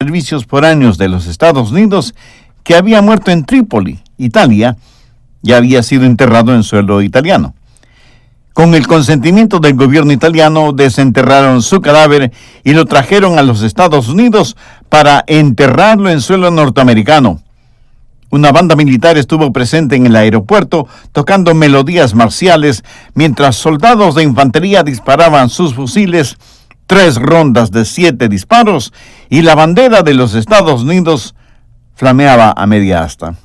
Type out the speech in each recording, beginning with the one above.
servicios foráneos de los Estados Unidos, que había muerto en Trípoli, Italia, y había sido enterrado en suelo italiano. Con el consentimiento del gobierno italiano, desenterraron su cadáver y lo trajeron a los Estados Unidos para enterrarlo en suelo norteamericano. Una banda militar estuvo presente en el aeropuerto tocando melodías marciales mientras soldados de infantería disparaban sus fusiles, 3 rondas de 7 disparos, y la bandera de los Estados Unidos flameaba a media asta.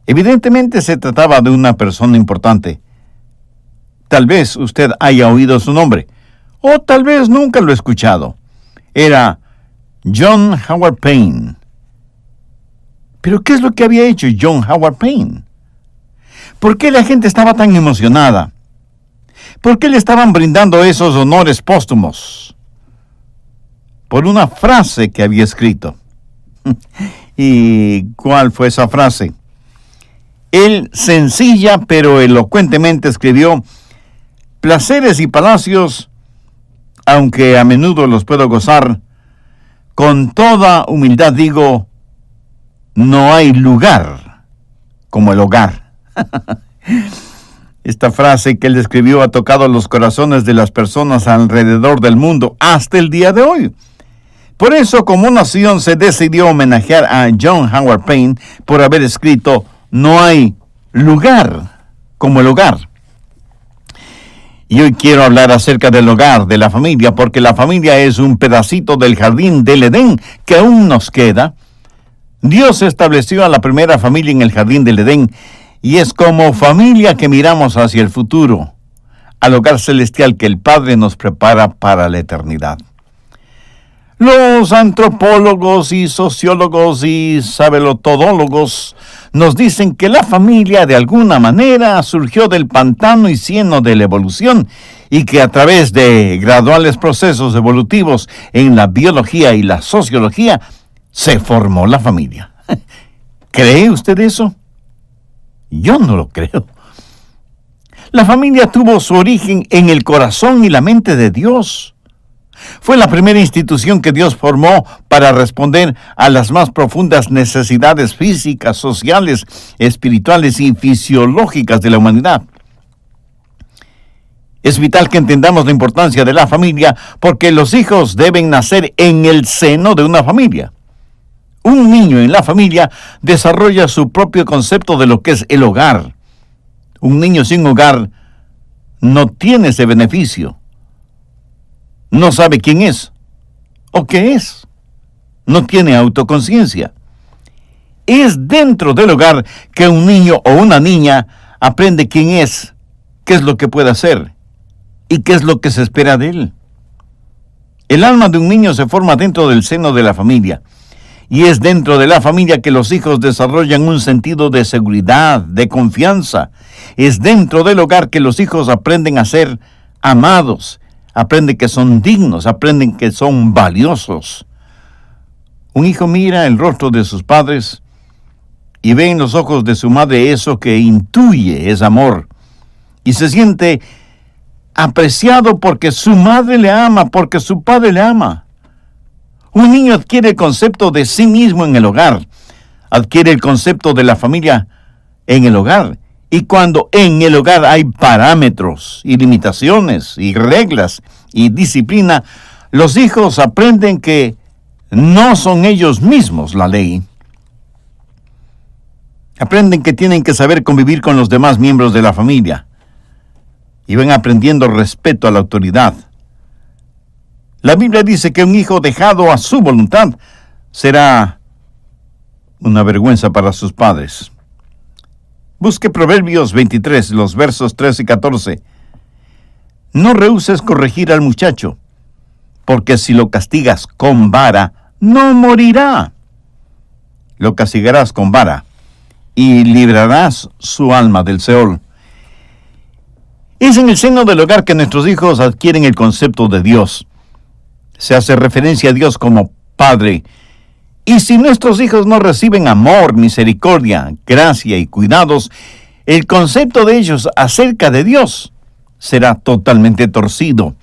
Evidentemente se trataba de una persona importante. Tal vez usted haya oído su nombre, o tal vez nunca lo ha escuchado. Era John Howard Payne. ¿Pero qué es lo que había hecho John Howard Payne? ¿Por qué la gente estaba tan emocionada? ¿Por qué le estaban brindando esos honores póstumos? Por una frase que había escrito. ¿Y cuál fue esa frase? Él, sencilla pero elocuentemente, escribió: placeres y palacios, aunque a menudo los puedo gozar, con toda humildad digo, no hay lugar como el hogar. Esta frase que él escribió ha tocado los corazones de las personas alrededor del mundo hasta el día de hoy. Por eso, como nación, se decidió homenajear a John Howard Payne por haber escrito: no hay lugar como el hogar. Y hoy quiero hablar acerca del hogar, de la familia, porque la familia es un pedacito del jardín del Edén que aún nos queda. Dios estableció a la primera familia en el jardín del Edén, y es como familia que miramos hacia el futuro, al hogar celestial que el Padre nos prepara para la eternidad. Los antropólogos y sociólogos y sabelotodólogos nos dicen que la familia de alguna manera surgió del pantano y cieno de la evolución, y que a través de graduales procesos evolutivos en la biología y la sociología se formó la familia. ¿Cree usted eso? Yo no lo creo. La familia tuvo su origen en el corazón y la mente de Dios. Fue la primera institución que Dios formó para responder a las más profundas necesidades físicas, sociales, espirituales y fisiológicas de la humanidad. Es vital que entendamos la importancia de la familia, porque los hijos deben nacer en el seno de una familia. Un niño en la familia desarrolla su propio concepto de lo que es el hogar. Un niño sin hogar no tiene ese beneficio. No sabe quién es o qué es. No tiene autoconciencia. Es dentro del hogar que un niño o una niña aprende quién es, qué es lo que puede hacer y qué es lo que se espera de él. El alma de un niño se forma dentro del seno de la familia, y es dentro de la familia que los hijos desarrollan un sentido de seguridad, de confianza. Es dentro del hogar que los hijos aprenden a ser amados, aprenden que son dignos, aprenden que son valiosos. Un hijo mira el rostro de sus padres y ve en los ojos de su madre eso que intuye es amor, y se siente apreciado porque su madre le ama, porque su padre le ama. Un niño adquiere el concepto de sí mismo en el hogar, adquiere el concepto de la familia en el hogar. Y cuando en el hogar hay parámetros y limitaciones y reglas y disciplina, los hijos aprenden que no son ellos mismos la ley. Aprenden que tienen que saber convivir con los demás miembros de la familia, y van aprendiendo respeto a la autoridad. La Biblia dice que un hijo dejado a su voluntad será una vergüenza para sus padres. Busque Proverbios 23, los versos 13 y 14. No rehúses corregir al muchacho, porque si lo castigas con vara, no morirá. Lo castigarás con vara y librarás su alma del Seol. Es en el seno del hogar que nuestros hijos adquieren el concepto de Dios. Se hace referencia a Dios como Padre. Y si nuestros hijos no reciben amor, misericordia, gracia y cuidados, el concepto de ellos acerca de Dios será totalmente torcido.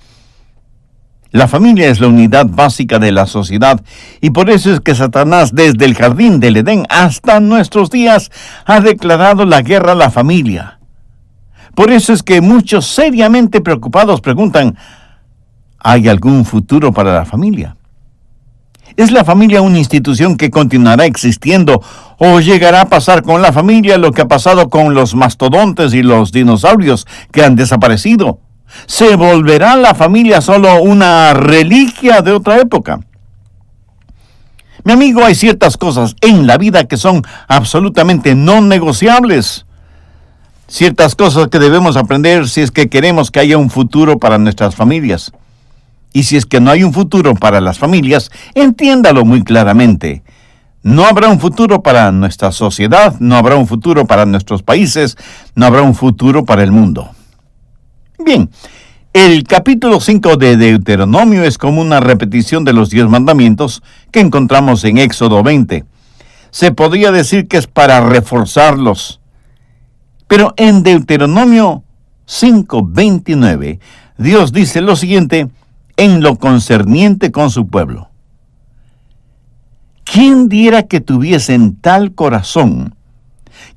La familia es la unidad básica de la sociedad y por eso es que Satanás desde el jardín del Edén hasta nuestros días ha declarado la guerra a la familia. Por eso es que muchos seriamente preocupados preguntan, ¿hay algún futuro para la familia? ¿Es la familia una institución que continuará existiendo o llegará a pasar con la familia lo que ha pasado con los mastodontes y los dinosaurios que han desaparecido? ¿Se volverá la familia solo una reliquia de otra época? Mi amigo, hay ciertas cosas en la vida que son absolutamente no negociables. Ciertas cosas que debemos aprender si es que queremos que haya un futuro para nuestras familias. Y si es que no hay un futuro para las familias, entiéndalo muy claramente. No habrá un futuro para nuestra sociedad, no habrá un futuro para nuestros países, no habrá un futuro para el mundo. Bien, el capítulo 5 de Deuteronomio es como una repetición de los 10 mandamientos que encontramos en Éxodo 20. Se podría decir que es para reforzarlos. Pero en Deuteronomio 5:29, Dios dice lo siguiente en lo concerniente con su pueblo. ¿Quién diera que tuviesen tal corazón,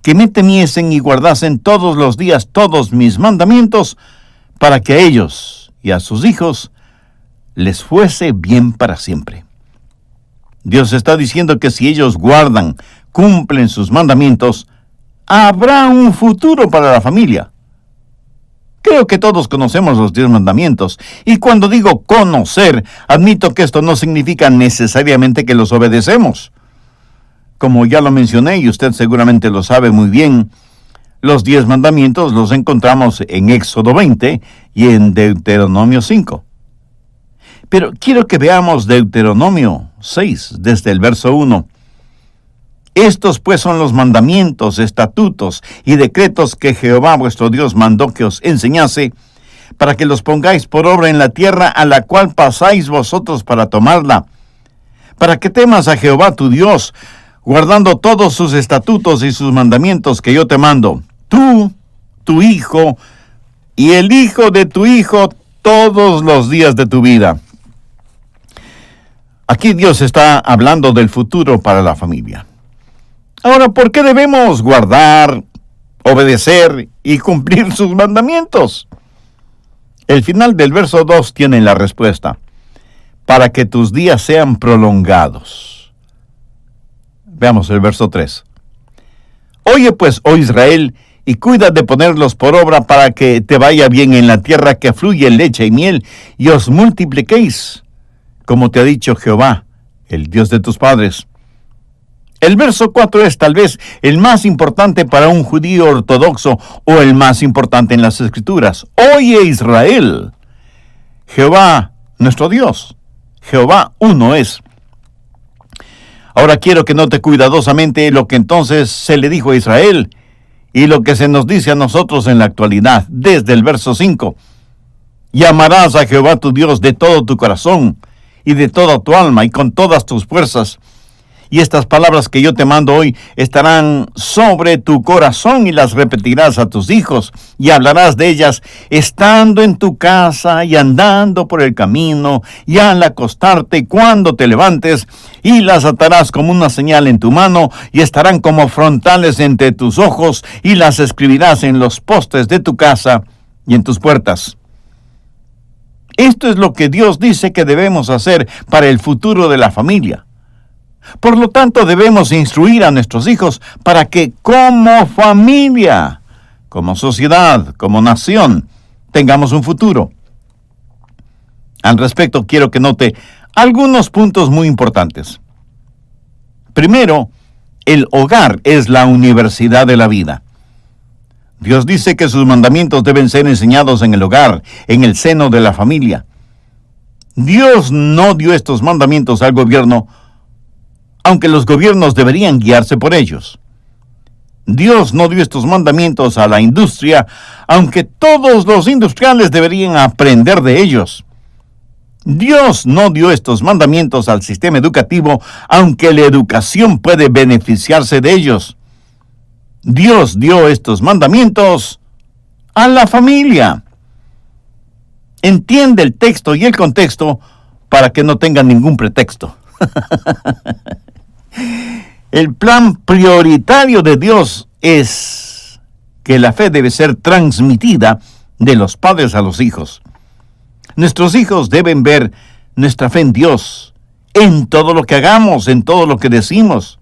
que me temiesen y guardasen todos los días todos mis mandamientos, para que a ellos y a sus hijos les fuese bien para siempre? Dios está diciendo que si ellos guardan, cumplen sus mandamientos, habrá un futuro para la familia. Creo que todos conocemos los 10 mandamientos, y cuando digo conocer, admito que esto no significa necesariamente que los obedecemos. Como ya lo mencioné, y usted seguramente lo sabe muy bien, los 10 mandamientos los encontramos en Éxodo 20 y en Deuteronomio 5. Pero quiero que veamos Deuteronomio 6, desde el verso 1. Estos pues son los mandamientos, estatutos y decretos que Jehová vuestro Dios mandó que os enseñase, para que los pongáis por obra en la tierra a la cual pasáis vosotros para tomarla, para que temas a Jehová tu Dios, guardando todos sus estatutos y sus mandamientos que yo te mando, tú, tu hijo y el hijo de tu hijo, todos los días de tu vida. Aquí Dios está hablando del futuro para la familia. Ahora, ¿por qué debemos guardar, obedecer y cumplir sus mandamientos? El final del verso 2 tiene la respuesta. Para que tus días sean prolongados. Veamos el verso 3. Oye pues, oh Israel, y cuida de ponerlos por obra para que te vaya bien en la tierra que fluye leche y miel, y os multipliquéis, como te ha dicho Jehová, el Dios de tus padres. El verso 4 es tal vez el más importante para un judío ortodoxo o el más importante en las Escrituras. Oye Israel, Jehová nuestro Dios, Jehová uno es. Ahora quiero que note cuidadosamente lo que entonces se le dijo a Israel y lo que se nos dice a nosotros en la actualidad, desde el verso 5. Y amarás a Jehová tu Dios de todo tu corazón y de toda tu alma y con todas tus fuerzas. Y estas palabras que yo te mando hoy estarán sobre tu corazón y las repetirás a tus hijos y hablarás de ellas estando en tu casa y andando por el camino y al acostarte y cuando te levantes, y las atarás como una señal en tu mano y estarán como frontales entre tus ojos y las escribirás en los postes de tu casa y en tus puertas. Esto es lo que Dios dice que debemos hacer para el futuro de la familia. Por lo tanto, debemos instruir a nuestros hijos para que como familia, como sociedad, como nación, tengamos un futuro. Al respecto, quiero que note algunos puntos muy importantes. Primero, el hogar es la universidad de la vida. Dios dice que sus mandamientos deben ser enseñados en el hogar, en el seno de la familia. Dios no dio estos mandamientos al gobierno, aunque los gobiernos deberían guiarse por ellos. Dios no dio estos mandamientos a la industria, aunque todos los industriales deberían aprender de ellos. Dios no dio estos mandamientos al sistema educativo, aunque la educación puede beneficiarse de ellos. Dios dio estos mandamientos a la familia. Entiende el texto y el contexto para que no tengan ningún pretexto. El plan prioritario de Dios es que la fe debe ser transmitida de los padres a los hijos. Nuestros hijos deben ver nuestra fe en Dios, en todo lo que hagamos, en todo lo que decimos.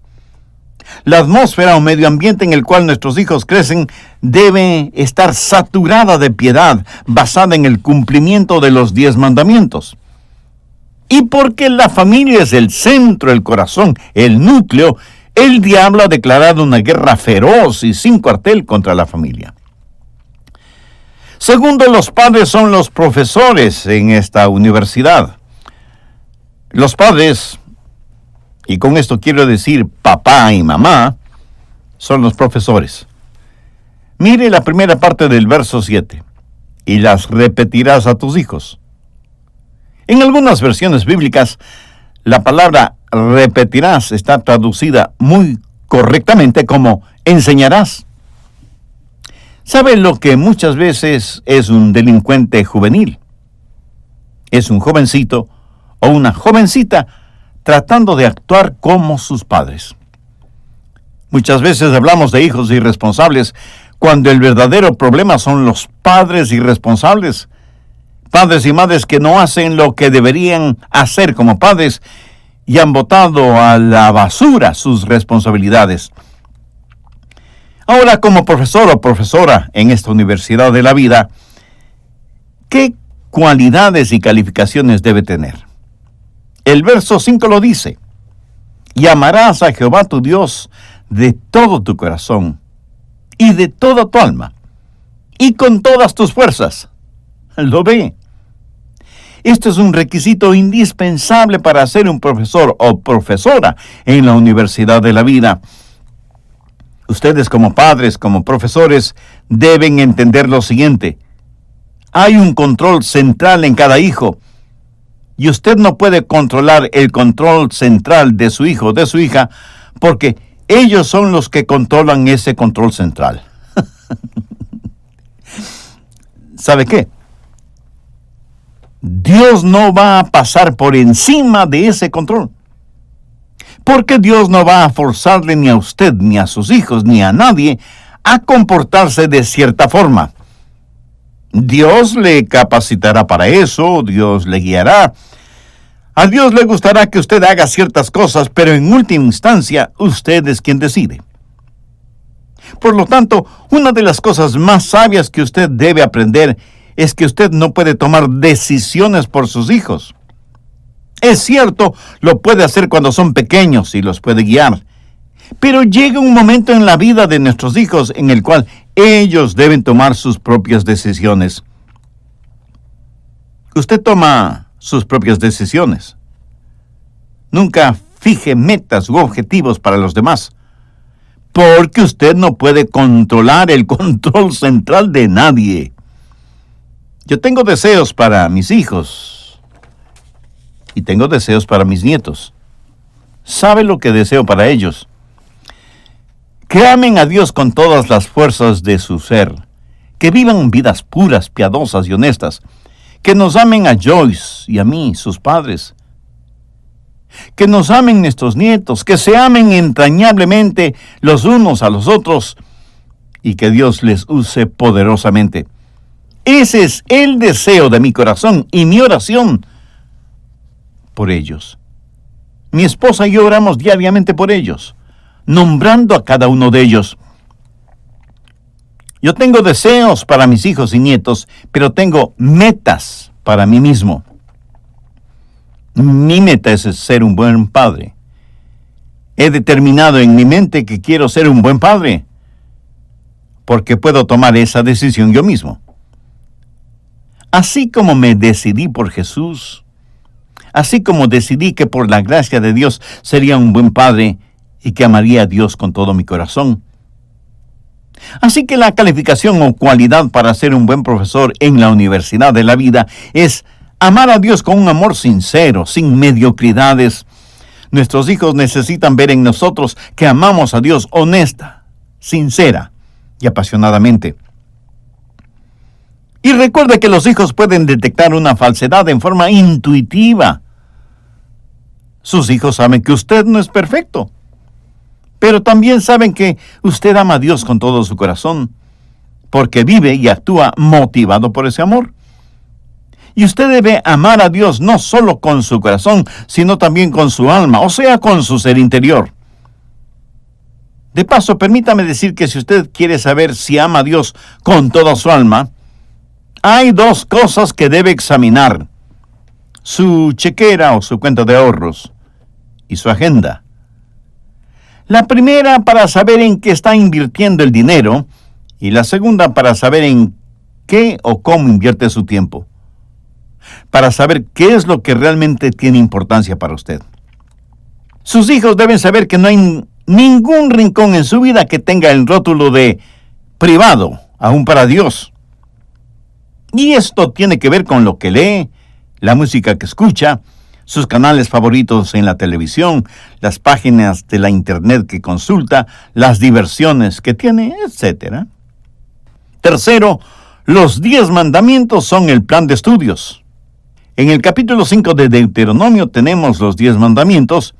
La atmósfera o medio ambiente en el cual nuestros hijos crecen debe estar saturada de piedad, basada en el cumplimiento de los 10 mandamientos. Y porque la familia es el centro, el corazón, el núcleo, el diablo ha declarado una guerra feroz y sin cuartel contra la familia. Segundo, los padres son los profesores en esta universidad. Los padres, y con esto quiero decir papá y mamá, son los profesores. Mire la primera parte del verso 7. Y las repetirás a tus hijos. En algunas versiones bíblicas, la palabra repetirás está traducida muy correctamente como enseñarás. ¿Sabe lo que muchas veces es un delincuente juvenil? Es un jovencito o una jovencita tratando de actuar como sus padres. Muchas veces hablamos de hijos irresponsables cuando el verdadero problema son los padres irresponsables. Padres y madres que no hacen lo que deberían hacer como padres y han botado a la basura sus responsabilidades. Ahora, como profesor o profesora en esta universidad de la vida, ¿qué cualidades y calificaciones debe tener? El verso 5 lo dice: y amarás a Jehová tu Dios de todo tu corazón y de toda tu alma y con todas tus fuerzas. ¿Lo ve? Esto es un requisito indispensable para ser un profesor o profesora en la universidad de la vida. Ustedes como padres, como profesores, deben entender lo siguiente: hay un control central en cada hijo, y usted no puede controlar el control central de su hijo o de su hija, porque ellos son los que controlan ese control central. ¿Sabe qué? Dios no va a pasar por encima de ese control. Porque Dios no va a forzarle ni a usted, ni a sus hijos, ni a nadie a comportarse de cierta forma. Dios le capacitará para eso, Dios le guiará. A Dios le gustará que usted haga ciertas cosas, pero en última instancia, usted es quien decide. Por lo tanto, una de las cosas más sabias que usted debe aprender es que usted no puede tomar decisiones por sus hijos. Es cierto, lo puede hacer cuando son pequeños y los puede guiar. Pero llega un momento en la vida de nuestros hijos en el cual ellos deben tomar sus propias decisiones. Usted toma sus propias decisiones. Nunca fije metas u objetivos para los demás, porque usted no puede controlar el control central de nadie. Yo tengo deseos para mis hijos y tengo deseos para mis nietos. ¿Sabe lo que deseo para ellos? Que amen a Dios con todas las fuerzas de su ser, que vivan vidas puras, piadosas y honestas, que nos amen a Joyce y a mí, sus padres, que nos amen nuestros nietos, que se amen entrañablemente los unos a los otros y que Dios les use poderosamente. Ese es el deseo de mi corazón y mi oración por ellos. Mi esposa y yo oramos diariamente por ellos, nombrando a cada uno de ellos. Yo tengo deseos para mis hijos y nietos, pero tengo metas para mí mismo. Mi meta es ser un buen padre. He determinado en mi mente que quiero ser un buen padre, porque puedo tomar esa decisión yo mismo. Así como me decidí por Jesús, así como decidí que por la gracia de Dios sería un buen padre y que amaría a Dios con todo mi corazón. Así que la calificación o cualidad para ser un buen profesor en la universidad de la vida es amar a Dios con un amor sincero, sin mediocridades. Nuestros hijos necesitan ver en nosotros que amamos a Dios honesta, sincera y apasionadamente. Y recuerde que los hijos pueden detectar una falsedad en forma intuitiva. Sus hijos saben que usted no es perfecto, pero también saben que usted ama a Dios con todo su corazón, porque vive y actúa motivado por ese amor. Y usted debe amar a Dios no solo con su corazón, sino también con su alma, o sea, con su ser interior. De paso, permítame decir que si usted quiere saber si ama a Dios con toda su alma, hay dos cosas que debe examinar: su chequera o su cuenta de ahorros y su agenda. La primera para saber en qué está invirtiendo el dinero, y la segunda para saber en qué o cómo invierte su tiempo, para saber qué es lo que realmente tiene importancia para usted. Sus hijos deben saber que no hay ningún rincón en su vida que tenga el rótulo de privado, aún para Dios. Y esto tiene que ver con lo que lee, la música que escucha, sus canales favoritos en la televisión, las páginas de la internet que consulta, las diversiones que tiene, etc. Tercero, los 10 mandamientos son el plan de estudios. En el capítulo 5 de Deuteronomio tenemos los 10 mandamientos,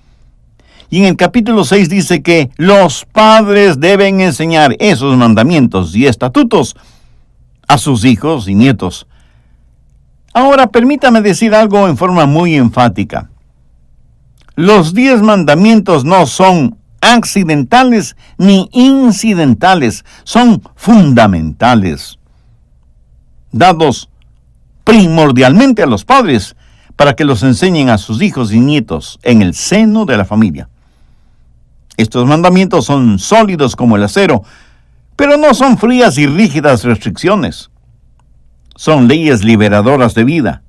y en el capítulo 6 dice que los padres deben enseñar esos mandamientos y estatutos a sus hijos y nietos. Ahora, permítame decir algo en forma muy enfática. Los 10 mandamientos no son accidentales ni incidentales, son fundamentales, dados primordialmente a los padres para que los enseñen a sus hijos y nietos en el seno de la familia. Estos mandamientos son sólidos como el acero, pero no son frías y rígidas restricciones. Son leyes liberadoras de vida.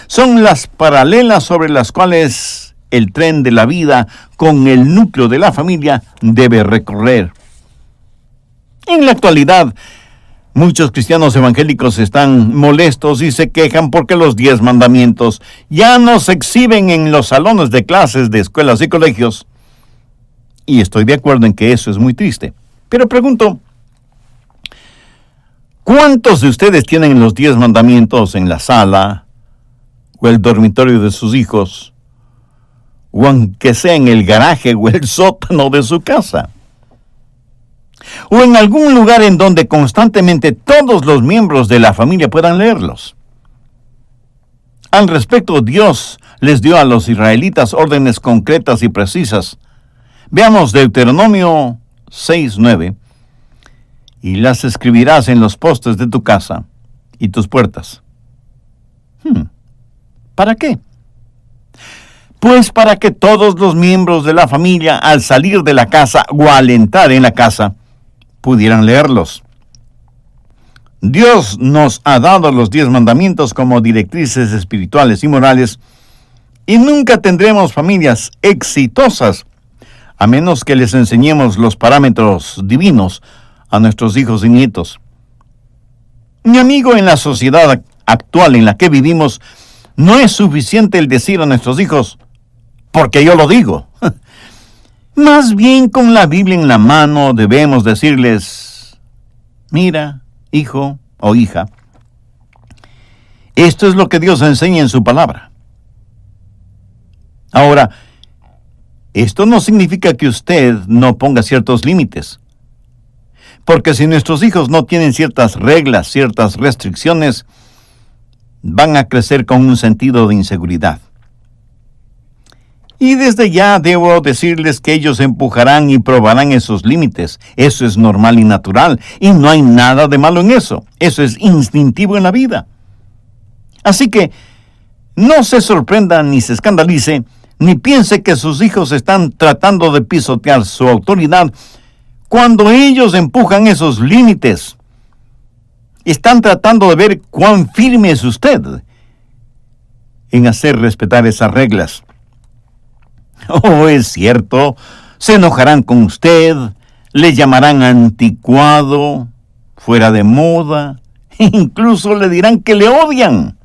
Son las paralelas sobre las cuales el tren de la vida con el núcleo de la familia debe recorrer. En la actualidad, muchos cristianos evangélicos están molestos y se quejan porque los 10 mandamientos ya no se exhiben en los salones de clases de escuelas y colegios. Y estoy de acuerdo en que eso es muy triste. Pero pregunto, ¿cuántos de ustedes tienen los 10 mandamientos en la sala o el dormitorio de sus hijos, o aunque sea en el garaje o el sótano de su casa, o en algún lugar en donde constantemente todos los miembros de la familia puedan leerlos? Al respecto, Dios les dio a los israelitas órdenes concretas y precisas. Veamos Deuteronomio 6:9. Y las escribirás en los postes de tu casa y tus puertas. ¿Para qué? Pues para que todos los miembros de la familia, al salir de la casa o al entrar en la casa, pudieran leerlos. Dios nos ha dado los 10 mandamientos como directrices espirituales y morales, y nunca tendremos familias exitosas a menos que les enseñemos los parámetros divinos a nuestros hijos y nietos. Mi amigo, en la sociedad actual en la que vivimos, no es suficiente el decir a nuestros hijos, porque yo lo digo. Más bien, con la Biblia en la mano, debemos decirles, mira, hijo o hija, esto es lo que Dios enseña en su palabra. Ahora, esto no significa que usted no ponga ciertos límites. Porque si nuestros hijos no tienen ciertas reglas, ciertas restricciones, van a crecer con un sentido de inseguridad. Y desde ya debo decirles que ellos empujarán y probarán esos límites. Eso es normal y natural, y no hay nada de malo en eso. Eso es instintivo en la vida. Así que no se sorprenda ni se escandalice, ni piense que sus hijos están tratando de pisotear su autoridad cuando ellos empujan esos límites. Están tratando de ver cuán firme es usted en hacer respetar esas reglas. Oh, es cierto, se enojarán con usted, le llamarán anticuado, fuera de moda, incluso le dirán que le odian.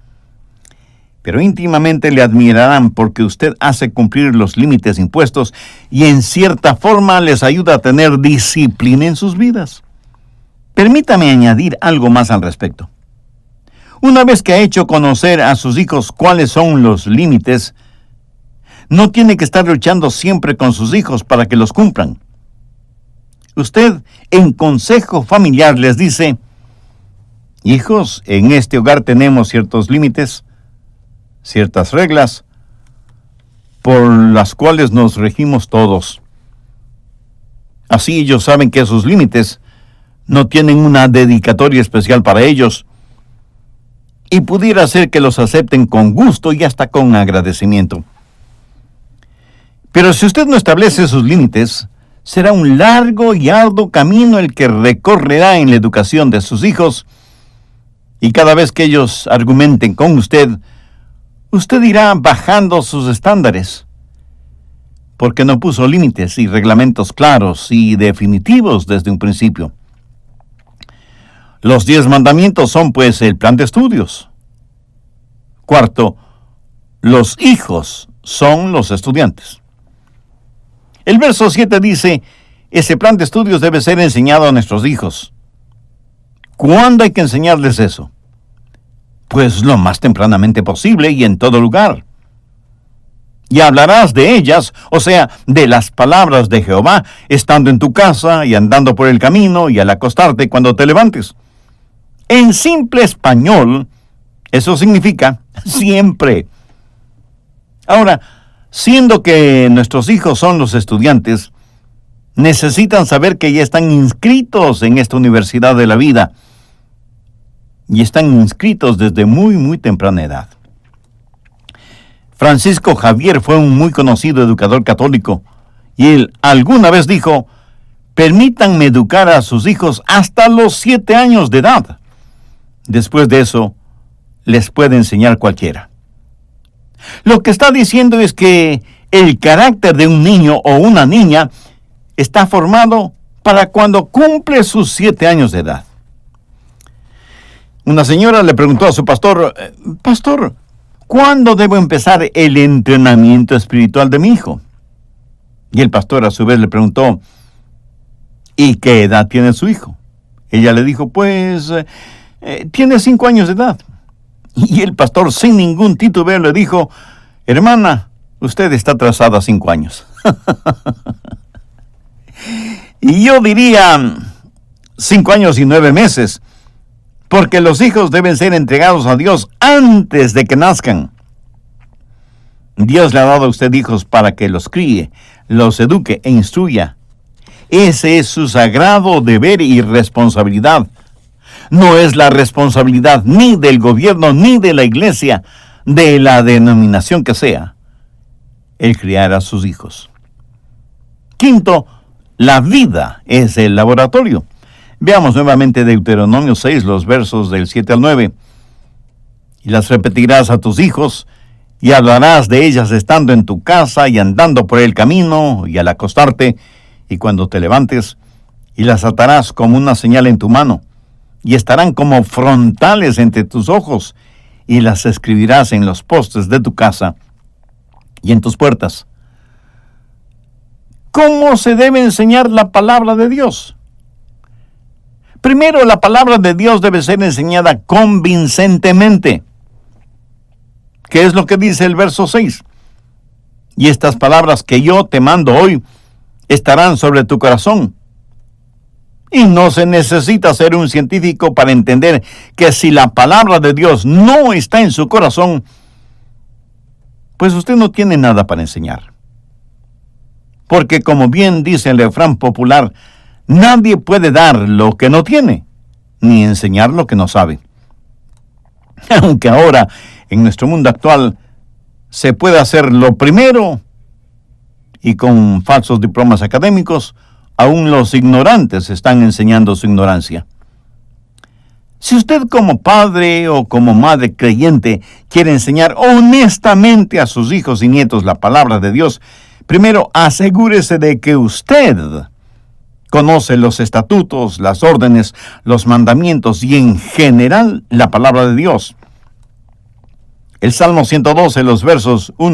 Pero íntimamente le admirarán porque usted hace cumplir los límites impuestos y en cierta forma les ayuda a tener disciplina en sus vidas. Permítame añadir algo más al respecto. Una vez que ha hecho conocer a sus hijos cuáles son los límites, no tiene que estar luchando siempre con sus hijos para que los cumplan. Usted, en consejo familiar, les dice: hijos, en este hogar tenemos ciertos límites, ciertas reglas, por las cuales nos regimos todos. Así ellos saben que esos límites no tienen una dedicatoria especial para ellos, y pudiera ser que los acepten con gusto y hasta con agradecimiento. Pero si usted no establece sus límites, será un largo y arduo camino el que recorrerá en la educación de sus hijos, y cada vez que ellos argumenten con usted, usted irá bajando sus estándares, porque no puso límites y reglamentos claros y definitivos desde un principio. Los 10 mandamientos son, pues, el plan de estudios. Cuarto, los hijos son los estudiantes. El verso 7 dice: ese plan de estudios debe ser enseñado a nuestros hijos. ¿Cuándo hay que enseñarles eso? Pues lo más tempranamente posible y en todo lugar. Y hablarás de ellas, o sea, de las palabras de Jehová, estando en tu casa y andando por el camino y al acostarte cuando te levantes. En simple español, eso significa siempre. Ahora, siendo que nuestros hijos son los estudiantes, necesitan saber que ya están inscritos en esta universidad de la vida, y están inscritos desde muy temprana edad. Francisco Javier fue un muy conocido educador católico, y él alguna vez dijo: permítanme educar a sus hijos hasta los 7 años de edad. Después de eso, les puede enseñar cualquiera. Lo que está diciendo es que el carácter de un niño o una niña está formado para cuando cumple sus 7 años de edad. Una señora le preguntó a su pastor: Pastor, ¿cuándo debo empezar el entrenamiento espiritual de mi hijo? Y el pastor a su vez le preguntó: ¿y qué edad tiene su hijo? Ella le dijo: pues, tiene 5 años de edad. Y el pastor, sin ningún titubeo, le dijo: hermana, usted está atrasada 5 años. Y yo diría 5 años y 9 meses, porque los hijos deben ser entregados a Dios antes de que nazcan. Dios le ha dado a usted hijos para que los críe, los eduque e instruya. Ese es su sagrado deber y responsabilidad. No es la responsabilidad ni del gobierno ni de la iglesia, de la denominación que sea, el criar a sus hijos. Quinto, la vida es el laboratorio. Veamos nuevamente Deuteronomio 6, los versos del 7 al 9. Y las repetirás a tus hijos, y hablarás de ellas estando en tu casa y andando por el camino y al acostarte y cuando te levantes, y las atarás como una señal en tu mano, y estarán como frontales entre tus ojos, y las escribirás en los postes de tu casa y en tus puertas. ¿Cómo se debe enseñar la palabra de Dios? Primero, la palabra de Dios debe ser enseñada convincentemente. ¿Qué es lo que dice el verso 6? Y estas palabras que yo te mando hoy estarán sobre tu corazón. Y no se necesita ser un científico para entender que si la palabra de Dios no está en su corazón, pues usted no tiene nada para enseñar. Porque como bien dice el refrán popular, nadie puede dar lo que no tiene, ni enseñar lo que no sabe. Aunque ahora, en nuestro mundo actual, se puede hacer lo primero, y con falsos diplomas académicos, aún los ignorantes están enseñando su ignorancia. Si usted como padre o como madre creyente quiere enseñar honestamente a sus hijos y nietos la palabra de Dios, primero asegúrese de que usted conoce los estatutos, las órdenes, los mandamientos y en general la palabra de Dios. El Salmo 112, los versos 1.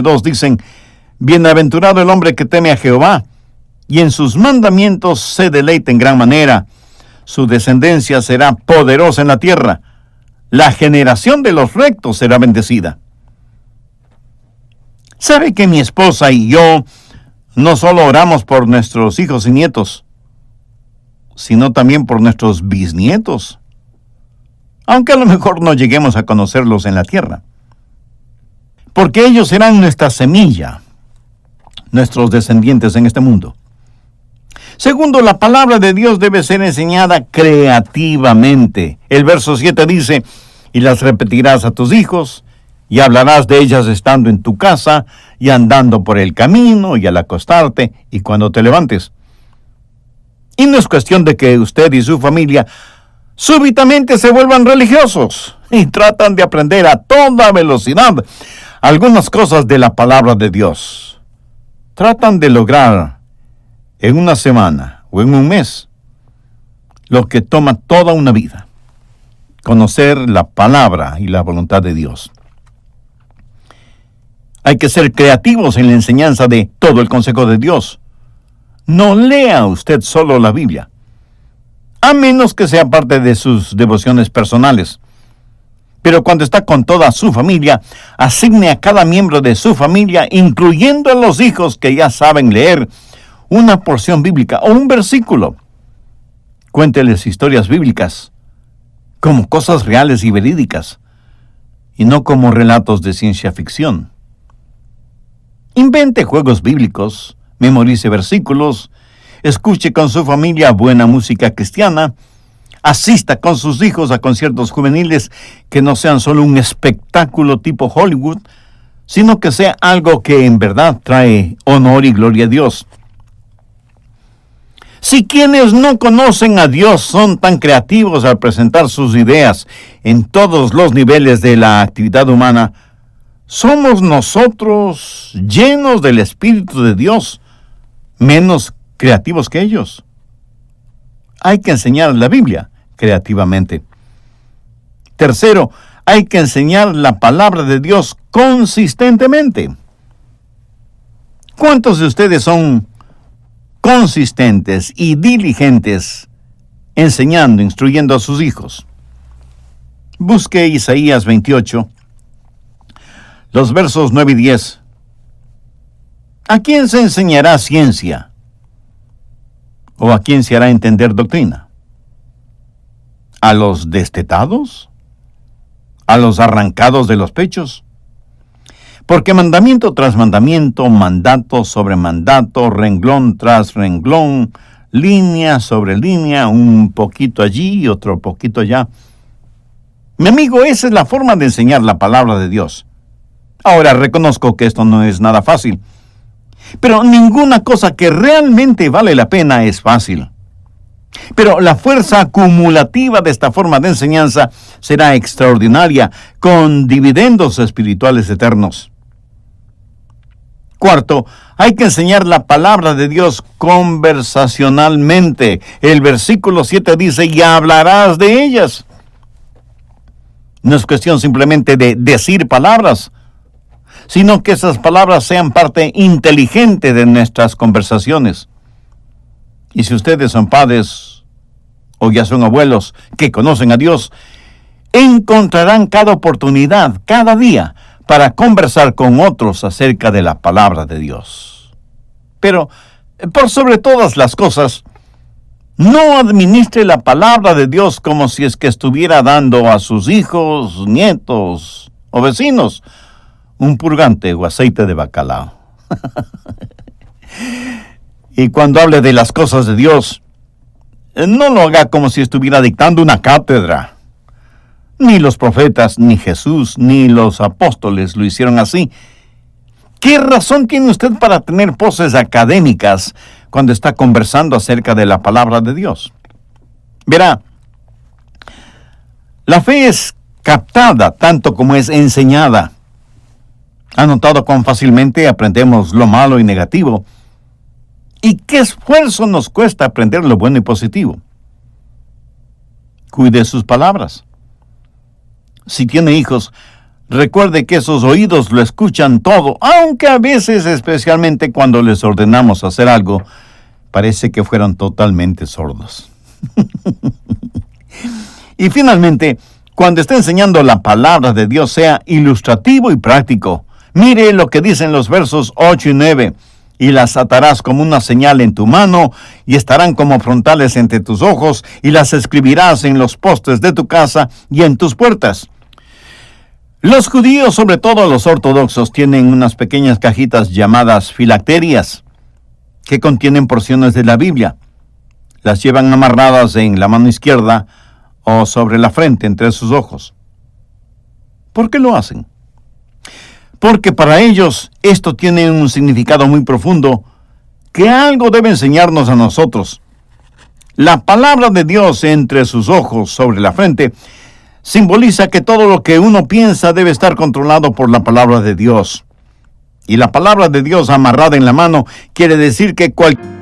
1:2 dicen: Bienaventurado el hombre que teme a Jehová, y en sus mandamientos se deleita en gran manera. Su descendencia será poderosa en la tierra. La generación de los rectos será bendecida. ¿Sabe que mi esposa y yo no solo oramos por nuestros hijos y nietos, sino también por nuestros bisnietos? Aunque a lo mejor no lleguemos a conocerlos en la tierra. Porque ellos serán nuestra semilla, nuestros descendientes en este mundo. Segundo, la palabra de Dios debe ser enseñada creativamente. El verso 7 dice: y las repetirás a tus hijos, y hablarás de ellas estando en tu casa, y andando por el camino, y al acostarte, y cuando te levantes. Y no es cuestión de que usted y su familia súbitamente se vuelvan religiosos, y tratan de aprender a toda velocidad algunas cosas de la palabra de Dios. Tratan de lograr en una semana o en un mes lo que toma toda una vida: conocer la palabra y la voluntad de Dios. Hay que ser creativos en la enseñanza de todo el consejo de Dios. No lea usted solo la Biblia, a menos que sea parte de sus devociones personales. Pero cuando está con toda su familia, asigne a cada miembro de su familia, incluyendo a los hijos que ya saben leer, una porción bíblica o un versículo. Cuénteles historias bíblicas como cosas reales y verídicas, y no como relatos de ciencia ficción. Invente juegos bíblicos, memorice versículos, escuche con su familia buena música cristiana, asista con sus hijos a conciertos juveniles que no sean solo un espectáculo tipo Hollywood, sino que sea algo que en verdad trae honor y gloria a Dios. Si quienes no conocen a Dios son tan creativos al presentar sus ideas en todos los niveles de la actividad humana, ¿somos nosotros, llenos del Espíritu de Dios, menos creativos que ellos? Hay que enseñar la Biblia creativamente. Tercero, hay que enseñar la palabra de Dios consistentemente. ¿Cuántos de ustedes son consistentes y diligentes enseñando, instruyendo a sus hijos? Busque Isaías 28, los versos 9 y 10. ¿A quién se enseñará ciencia? ¿O a quién se hará entender doctrina? ¿A los destetados? ¿A los arrancados de los pechos? Porque mandamiento tras mandamiento, mandato sobre mandato, renglón tras renglón, línea sobre línea, un poquito allí y otro poquito allá. Mi amigo, esa es la forma de enseñar la palabra de Dios. Ahora, reconozco que esto no es nada fácil, pero ninguna cosa que realmente vale la pena es fácil. Pero la fuerza acumulativa de esta forma de enseñanza será extraordinaria, con dividendos espirituales eternos. Cuarto, hay que enseñar la palabra de Dios conversacionalmente. El versículo 7 dice: y hablarás de ellas. No es cuestión simplemente de decir palabras, sino que esas palabras sean parte inteligente de nuestras conversaciones. Y si ustedes son padres o ya son abuelos que conocen a Dios, encontrarán cada oportunidad, cada día, para conversar con otros acerca de la palabra de Dios. Pero, por sobre todas las cosas, no administre la palabra de Dios como si es que estuviera dando a sus hijos, nietos o vecinos un purgante o aceite de bacalao. Y cuando hable de las cosas de Dios, no lo haga como si estuviera dictando una cátedra. Ni los profetas, ni Jesús, ni los apóstoles lo hicieron así. ¿Qué razón tiene usted para tener poses académicas cuando está conversando acerca de la palabra de Dios? Verá, la fe es captada tanto como es enseñada. ¿Ha notado cuán fácilmente aprendemos lo malo y negativo? ¿Y qué esfuerzo nos cuesta aprender lo bueno y positivo? Cuide sus palabras. Si tiene hijos, Recuerde que esos oídos lo escuchan todo, aunque a veces, especialmente cuando les ordenamos hacer algo, parece que fueran totalmente sordos. Y finalmente, cuando esté enseñando la palabra de Dios, sea ilustrativo y práctico. Mire lo que dicen los versos 8 y 9. Y las atarás como una señal en tu mano, y estarán como frontales entre tus ojos, y las escribirás en los postes de tu casa y en tus puertas. Los judíos, sobre todo los ortodoxos, tienen unas pequeñas cajitas llamadas filacterias, que contienen porciones de la Biblia. Las llevan amarradas en la mano izquierda o sobre la frente entre sus ojos. ¿Por qué lo hacen? Porque para ellos esto tiene un significado muy profundo que algo debe enseñarnos a nosotros. La palabra de Dios entre sus ojos sobre la frente simboliza que todo lo que uno piensa debe estar controlado por la palabra de Dios. Y la palabra de Dios amarrada en la mano quiere decir que cualquier